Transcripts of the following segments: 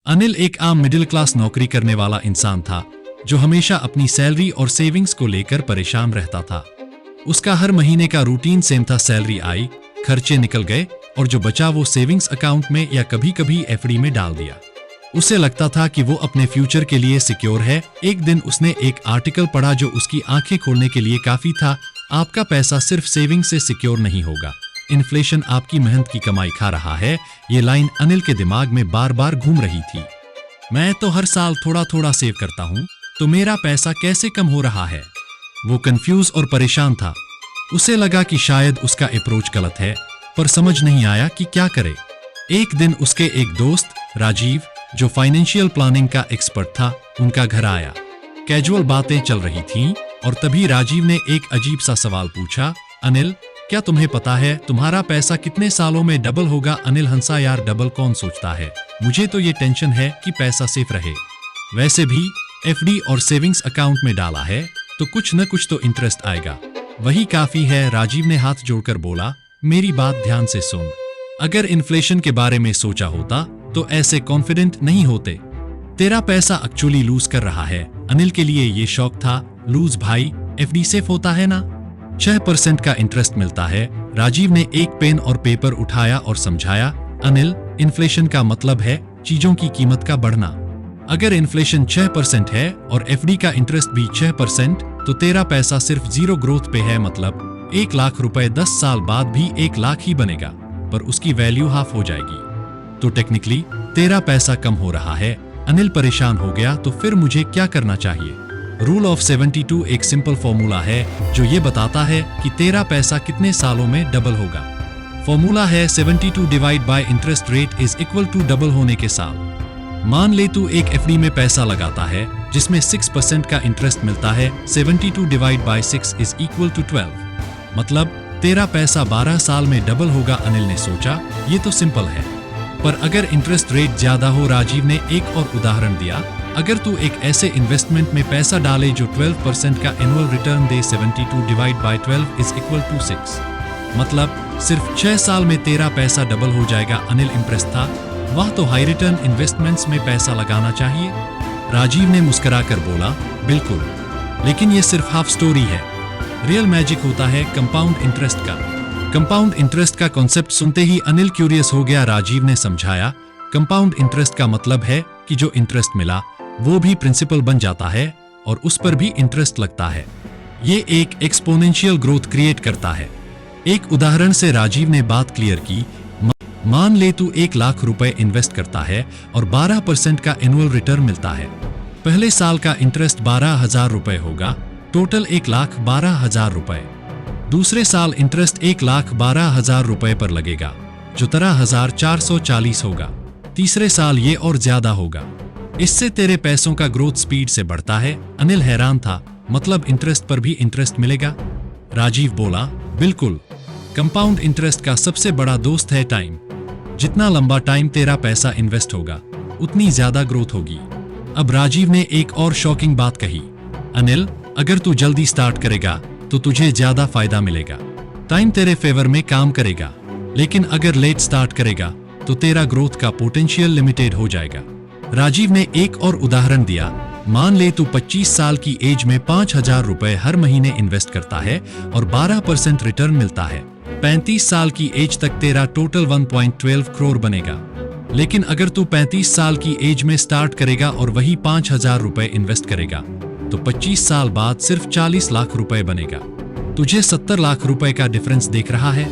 अनिल एक आम middle class नौकरी करने वाला इंसान था जो हमेशा अपनी सैलरी और सेविंग्स को लेकर परेशान रहता था। उसका हर महीने का रूटीन सेम था, सैलरी आई, खर्चे निकल गए और जो बचा वो सेविंग्स अकाउंट में या कभी कभी एफडी में डाल दिया। उसे लगता था कि वो अपने फ्यूचर के लिए सिक्योर है। एक दिन उसने एक आर्टिकल पढ़ा जो उसकी आंखें खोलने के लिए काफी था। आपका पैसा सिर्फ सेविंग से सिक्योर नहीं होगा, इन्फ्लेशन आपकी मेहनत की कमाई खा रहा है। ये लाइन अनिल के दिमाग में बार बार घूम रही थी। मैं तो हर साल थोड़ा थोड़ा सेव करता हूँ, तो मेरा पैसा कैसे कम हो रहा है? वो कंफ्यूज और परेशान था। उसे लगा कि शायद उसका अप्रोच गलत है, पर समझ नहीं आया कि क्या करे। एक दिन उसके एक दोस्त राजीव, जो फाइनेंशियल प्लानिंग का एक्सपर्ट था, उनका घर आया। कैजुअल बातें चल रही थीं और तभी राजीव ने एक अजीब सा सवाल पूछा, अनिल, क्या तुम्हें पता है तुम्हारा पैसा कितने सालों में डबल होगा? अनिल हंसा, यार डबल कौन सोचता है, मुझे तो ये टेंशन है कि पैसा सेफ रहे। वैसे भी एफडी और सेविंग्स अकाउंट में डाला है तो कुछ न कुछ तो इंटरेस्ट आएगा, वही काफी है। राजीव ने हाथ जोड़कर बोला, मेरी बात ध्यान से सुन। अगर इन्फ्लेशन के बारे में सोचा होता तो ऐसे कॉन्फिडेंट नहीं होते। तेरा पैसा एक्चुअली लूज कर रहा है। अनिल के लिए ये शौक था, लूज भाई, एफडी सेफ होता है ना, 6% का इंटरेस्ट मिलता है। राजीव ने एक पेन और पेपर उठाया और समझाया, अनिल, इन्फ्लेशन का मतलब है चीजों की कीमत का बढ़ना। अगर इन्फ्लेशन 6% है और एफडी का इंटरेस्ट भी 6%, तो तेरा पैसा सिर्फ जीरो ग्रोथ पे है। मतलब 1 लाख रुपए 10 साल बाद भी 1 लाख ही बनेगा, पर उसकी वैल्यू हाफ हो जाएगी। तो टेक्निकली तेरा पैसा कम हो रहा है। अनिल परेशान हो गया, तो फिर मुझे क्या करना चाहिए? रूल ऑफ 72 एक सिंपल फॉर्मूला है जो ये बताता है कि तेरा पैसा कितने सालों में डबल होगा। फॉर्मूला है 72 divide by interest rate is equal to double होने के साल। मान ले तू एक एफडी में पैसा लगाता है जिसमें 6% का इंटरेस्ट मिलता है। 72 divide by 6 is equal to 12, मतलब तेरा पैसा 12 साल में डबल होगा। अनिल ने सोचा, ये तो सिंपल है, पर अगर इंटरेस्ट रेट ज्यादा हो? राजीव ने एक और उदाहरण दिया, अगर तू एक ऐसे इन्वेस्टमेंट में पैसा डाले जो 12% का एनुअल रिटर्न दे, 72 divide by 12 is equal to 6, मतलब सिर्फ 6 साल में तेरा पैसा डबल हो जाएगा। अनिल इम्प्रेस था, वह तो हाई रिटर्न इन्वेस्टमेंट्स में पैसा लगाना चाहिए। राजीव ने मुस्कुराकर बोला, बिल्कुल, लेकिन ये सिर्फ हाफ स्टोरी है। रियल मैजिक होता है कंपाउंड इंटरेस्ट का। कंपाउंड इंटरेस्ट का कॉन्सेप्ट सुनते ही अनिल क्यूरियस हो गया। राजीव ने समझाया, कंपाउंड इंटरेस्ट का मतलब है कि जो इंटरेस्ट मिला वो भी प्रिंसिपल बन जाता है और उस पर भी इंटरेस्ट लगता है। ये एक एक्सपोनेंशियल ग्रोथ क्रिएट करता है। एक उदाहरण से राजीव ने बात क्लियर की। मान ले तू 1 लाख रुपए इन्वेस्ट करता है और 12% का एनुअल रिटर्न मिलता है। पहले साल का इंटरेस्ट 12,000 रुपए होगा, टोटल 1,12,000 रुपए। दूसरे साल इंटरेस्ट 1,12,000 रुपए पर लगेगा, जो 13,440 होगा। तीसरे साल ये और ज्यादा होगा। इससे तेरे पैसों का ग्रोथ स्पीड से बढ़ता है। अनिल हैरान था, मतलब इंटरेस्ट पर भी इंटरेस्ट मिलेगा? राजीव बोला, बिल्कुल, कंपाउंड इंटरेस्ट का सबसे बड़ा दोस्त है टाइम। जितना लंबा टाइम तेरा पैसा इन्वेस्ट होगा उतनी ज्यादा ग्रोथ होगी। अब राजीव ने एक और शॉकिंग बात कही, अनिल, अगर तू जल्दी स्टार्ट करेगा तो तुझे ज्यादा फायदा मिलेगा, टाइम तेरे फेवर में काम करेगा। लेकिन अगर लेट स्टार्ट करेगा तो तेरा ग्रोथ का पोटेंशियल लिमिटेड हो जाएगा। राजीव ने एक और उदाहरण दिया, मान ले तू 25 साल की एज में 5,000 रुपए हर महीने इन्वेस्ट करता है और 12% रिटर्न मिलता है। 35 साल की एज तक तेरा टोटल 1.12 करोड़ बनेगा। लेकिन अगर तू 35 साल की एज में स्टार्ट करेगा और वही 5,000 रुपए इन्वेस्ट करेगा तो 25 साल बाद सिर्फ 40 लाख रुपए बनेगा। तुझे 70 लाख रुपए का डिफरेंस देख रहा है?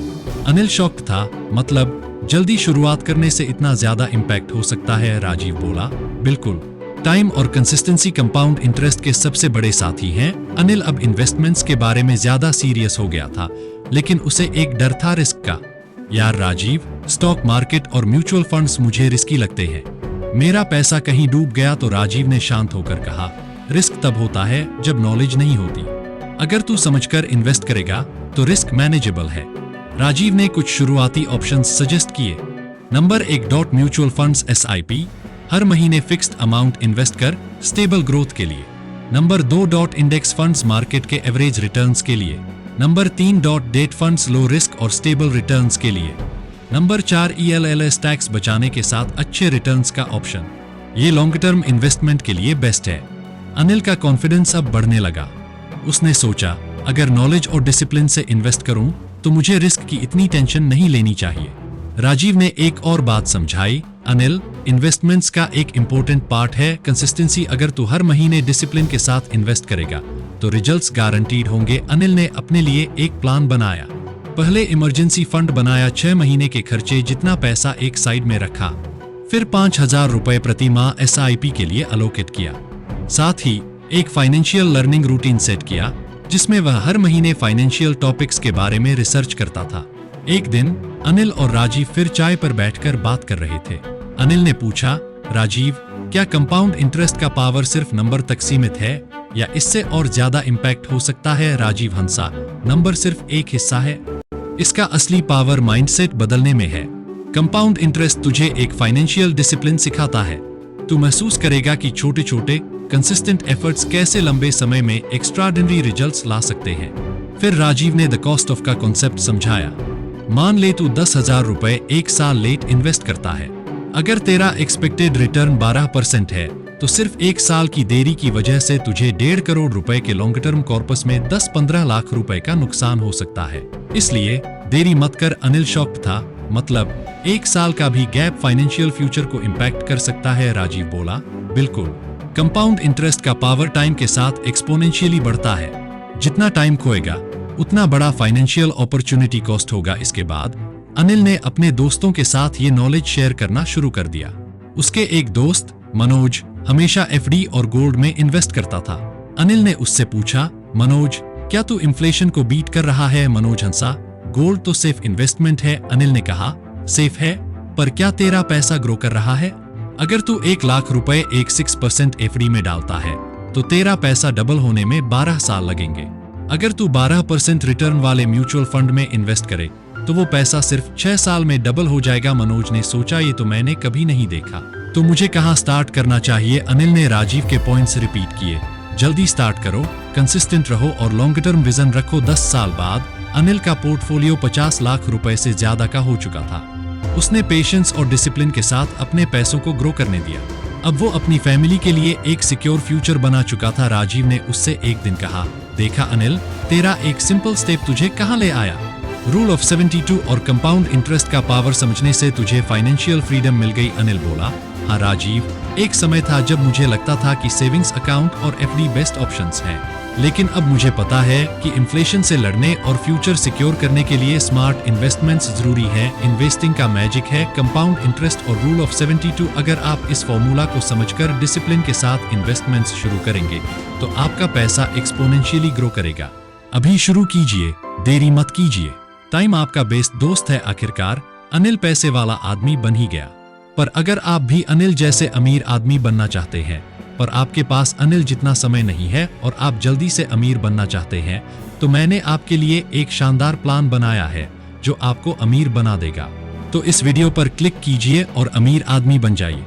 अनिल शॉक्ड था, मतलब जल्दी शुरुआत करने से इतना ज्यादा इंपैक्ट हो सकता है? राजीव बोला, बिल्कुल, टाइम और कंसिस्टेंसी कंपाउंड इंटरेस्ट के सबसे बड़े साथी हैं। अनिल अब इन्वेस्टमेंट्स के बारे में ज्यादा सीरियस हो गया था, लेकिन उसे एक डर था रिस्क का। यार राजीव, स्टॉक मार्केट और म्यूचुअल फंड्स मुझे रिस्की लगते हैं, मेरा पैसा कहीं डूब गया तो? राजीव ने शांत होकर कहा, रिस्क तब होता है जब नॉलेज नहीं होती। अगर तू समझकर इन्वेस्ट करेगा तो रिस्क मैनेजेबल है। राजीव ने कुछ शुरुआती ऑप्शंस सजेस्ट किए। नंबर 1, म्यूचुअल फंड्स SIP, हर महीने फिक्स्ड अमाउंट इन्वेस्ट कर, स्टेबल ग्रोथ के लिए। नंबर 2, इंडेक्स फंड्स, मार्केट के एवरेज रिटर्न्स के लिए। Number 3, date funds, low risk और स्टेबल रिटर्न्स के लिए। नंबर 4, ELLS, टैक्स बचाने के साथ अच्छे रिटर्न्स का ऑप्शन। ये लॉन्ग टर्म इन्वेस्टमेंट के लिए बेस्ट है। अनिल का कॉन्फिडेंस अब बढ़ने लगा। उसने सोचा, अगर नॉलेज और डिसिप्लिन से इन्वेस्ट करूं तो मुझे रिस्क की इतनी टेंशन नहीं लेनी चाहिए। राजीव ने एक और बात समझाई, अनिल, इन्वेस्टमेंट्स का एक इम्पोर्टेंट पार्ट है कंसिस्टेंसी। अगर तू हर महीने डिसिप्लिन के साथ इन्वेस्ट करेगा तो रिजल्ट्स गारंटीड होंगे। अनिल ने अपने लिए एक प्लान बनाया। पहले इमरजेंसी फंड बनाया, 6 महीने के खर्चे जितना पैसा एक साइड में रखा। फिर 5,000 रुपए प्रति माह SIP के लिए अलोकेट किया। साथ ही एक फाइनेंशियल लर्निंग रूटीन सेट किया जिसमें वह हर महीने फाइनेंशियल टॉपिक्स के बारे में रिसर्च करता था। एक दिन अनिल और राजीव फिर चाय पर बैठकर बात कर रहे थे। अनिल ने पूछा, राजीव, क्या कंपाउंड इंटरेस्ट का पावर सिर्फ नंबर तक सीमित है या इससे और ज्यादा इम्पैक्ट हो सकता है? राजीव हंसा, नंबर सिर्फ एक हिस्सा है, इसका असली पावर माइंडसेट बदलने में है। कंपाउंड इंटरेस्ट तुझे एक फाइनेंशियल डिसिप्लिन सिखाता है। तू महसूस करेगा कि छोटे छोटे कंसिस्टेंट एफर्ट्स कैसे लंबे समय में एक्स्ट्राऑर्डिनरी रिजल्ट्स ला सकते हैं। फिर राजीव ने द कॉस्ट ऑफ का कॉन्सेप्ट समझाया। मान ले तू 10,000 रुपए एक साल लेट इन्वेस्ट करता है। अगर तेरा एक्सपेक्टेड रिटर्न 12% है तो सिर्फ एक साल की देरी की वजह से तुझे 1.5 करोड़ रुपए के लॉन्ग टर्म कॉर्पस में 10-15 लाख रुपए का नुकसान हो सकता है। इसलिए देरी मत कर। अनिल शॉक्ड था, मतलब एक साल का भी गैप फाइनेंशियल फ्यूचर को इम्पैक्ट कर सकता है? राजीव बोला, बिल्कुल। कंपाउंड इंटरेस्ट का पावर टाइम के साथ एक्सपोनेंशियली बढ़ता है। जितना टाइम खोएगा उतना बड़ा फाइनेंशियल अपॉर्चुनिटी कॉस्ट होगा। इसके बाद अनिल ने अपने दोस्तों के साथ ये नॉलेज शेयर करना शुरू कर दिया। उसके एक दोस्त मनोज हमेशा FD और गोल्ड में इन्वेस्ट करता था। अनिल ने उससे पूछा, मनोज, क्या तू इन्फ्लेशन को बीट कर रहा है? मनोज हंसा, गोल्ड तो सेफ इन्वेस्टमेंट है। अनिल ने कहा, सेफ है, पर क्या तेरा पैसा ग्रो कर रहा है? अगर तू 1 लाख रुपए एक 6% FD में डालता है तो तेरा पैसा डबल होने में 12 साल लगेंगे। अगर तू 12% रिटर्न वाले म्यूचुअल फंड में इन्वेस्ट करे तो वो पैसा सिर्फ 6 साल में डबल हो जाएगा। मनोज ने सोचा, ये तो मैंने कभी नहीं देखा, तो मुझे कहाँ स्टार्ट करना चाहिए? अनिल ने राजीव के पॉइंट्स रिपीट किए। जल्दी स्टार्ट करो, कंसिस्टेंट रहो और लॉन्ग टर्म विजन रखो। 10 साल बाद अनिल का पोर्टफोलियो 50 लाख रुपए से ज्यादा का हो चुका था। उसने पेशेंस और डिसिप्लिन के साथ अपने पैसों को ग्रो करने दिया। अब वो अपनी फैमिली के लिए एक सिक्योर फ्यूचर बना चुका था। राजीव ने उससे एक दिन कहा, देखा अनिल, तेरा एक सिंपल स्टेप तुझे कहाँ ले आया। रूल ऑफ 72 और कंपाउंड इंटरेस्ट का पावर समझने से तुझे फाइनेंशियल फ्रीडम मिल गई। अनिल बोला, हाँ राजीव, एक समय था जब मुझे लगता था कि सेविंग्स अकाउंट और FD बेस्ट ऑप्शंस हैं, लेकिन अब मुझे पता है कि इन्फ्लेशन से लड़ने और फ्यूचर सिक्योर करने के लिए स्मार्ट इन्वेस्टमेंट्स जरूरी है। इन्वेस्टिंग का मैजिक है कंपाउंड इंटरेस्ट और रूल ऑफ 72। अगर आप इस फॉर्मूला को समझकर डिसिप्लिन के साथ इन्वेस्टमेंट्स शुरू करेंगे तो आपका पैसा एक्सपोनेंशियली ग्रो करेगा। अभी शुरू कीजिए, देरी मत कीजिए। टाइम आपका बेस्ट दोस्त है। आखिरकार अनिल पैसे वाला आदमी बन ही गया। पर अगर आप भी अनिल जैसे अमीर आदमी बनना चाहते हैं पर आपके पास अनिल जितना समय नहीं है और आप जल्दी से अमीर बनना चाहते हैं, तो मैंने आपके लिए एक शानदार प्लान बनाया है जो आपको अमीर बना देगा। तो इस वीडियो पर क्लिक कीजिए और अमीर आदमी बन जाइए।